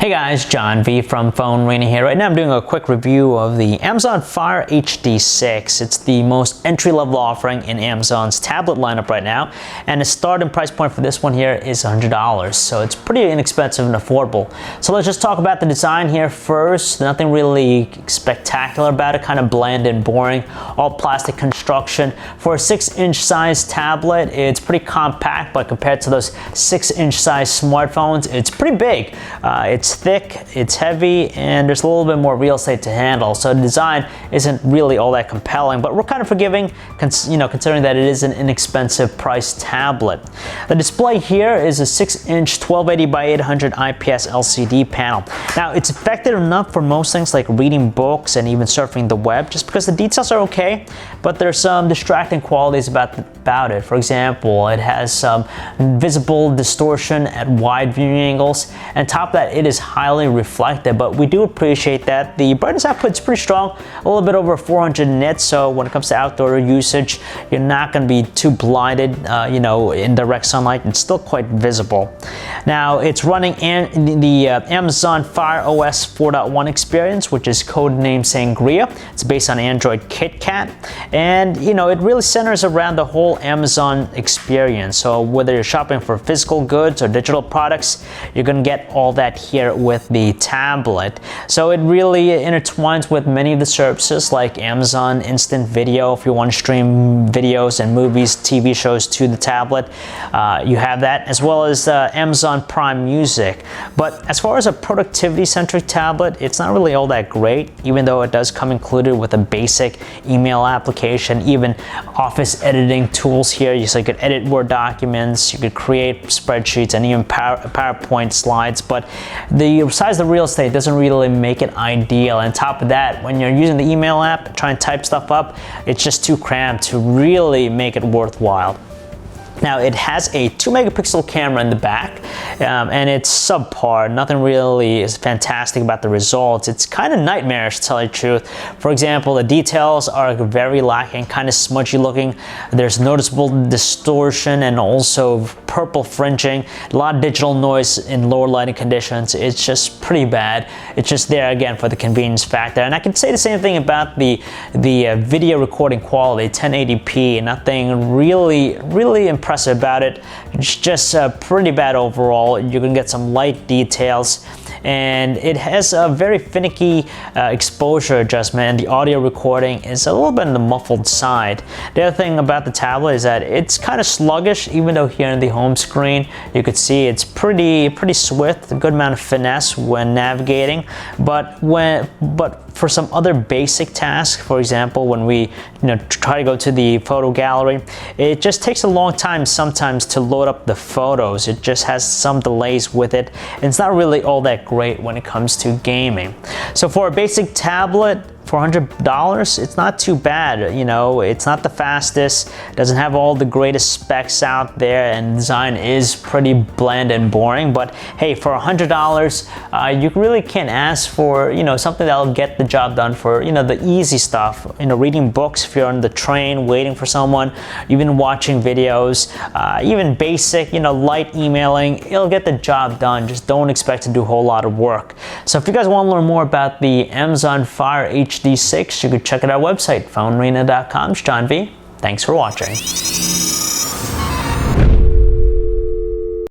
Hey guys, John V from PhoneArena here. Right now I'm doing a quick review of the Amazon Fire HD6. It's the most entry-level offering in Amazon's tablet lineup right now, and the starting price point for this one here is $100, so it's pretty inexpensive and affordable. So let's just talk about the design here first. Nothing really spectacular about it, kind of bland and boring. All plastic construction. For a 6-inch size tablet, it's pretty compact, but compared to those 6-inch size smartphones, it's pretty big. It's thick, it's heavy, and there's a little bit more real estate to handle. So the design isn't really all that compelling, but we're kind of forgiving, considering that it is an inexpensive price tablet. The display here is a 6-inch 1280 by 800 IPS LCD panel. Now, it's effective enough for most things like reading books and even surfing the web, just because the details are okay, but there's some distracting qualities about it. For example, it has some visible distortion at wide viewing angles, and top of that, it is highly reflective, but we do appreciate that. The brightness output is pretty strong, a little bit over 400 nits, so when it comes to outdoor usage, you're not going to be too blinded, in direct sunlight. It's still quite visible. Now, it's running the Amazon Fire OS 4.1 experience, which is codenamed Sangria. It's based on Android KitKat, and it really centers around the whole Amazon experience. So whether you're shopping for physical goods or digital products, you're going to get all that here with the tablet. So it really intertwines with many of the services like Amazon Instant Video. If you want to stream videos and movies, TV shows to the tablet, you have that, as well as Amazon Prime Music. But as far as a productivity-centric tablet, it's not really all that great, even though it does come included with a basic email application, even office editing tools here. So you could edit Word documents, you could create spreadsheets, and even PowerPoint slides, but the size of the real estate doesn't really make it ideal. And on top of that, when you're using the email app, trying to type stuff up, it's just too cramped to really make it worthwhile. Now, it has a 2-megapixel camera in the back, and it's subpar. Nothing really is fantastic about the results. It's kind of nightmarish, to tell you the truth. For example, the details are very lacking, kind of smudgy looking. There's noticeable distortion and also purple fringing. A lot of digital noise in lower lighting conditions. It's just pretty bad. It's just there again for the convenience factor. And I can say the same thing about the video recording quality, 1080p. Nothing really impressive about it. It's just pretty bad overall. You can get some light details, and it has a very finicky exposure adjustment, and the audio recording is a little bit on the muffled side. The other thing about the tablet is that it's kind of sluggish, even though here in the home screen you could see it's pretty swift, a good amount of finesse when navigating, but for some other basic tasks, for example, when we try to go to the photo gallery, it just takes a long time sometimes to load up the photos. It just has some delays with it, and it's not really all that great when it comes to gaming. So for a basic tablet, for $100, it's not too bad. It's not the fastest, doesn't have all the greatest specs out there, and design is pretty bland and boring. But hey, for $100, you really can't ask for something that'll get the job done for the easy stuff. Reading books if you're on the train waiting for someone, even watching videos, even basic light emailing, it'll get the job done. Just don't expect to do a whole lot of work. So if you guys want to learn more about the Amazon Fire HD6, you could check out our website, PhoneArena.com. John V. Thanks for watching.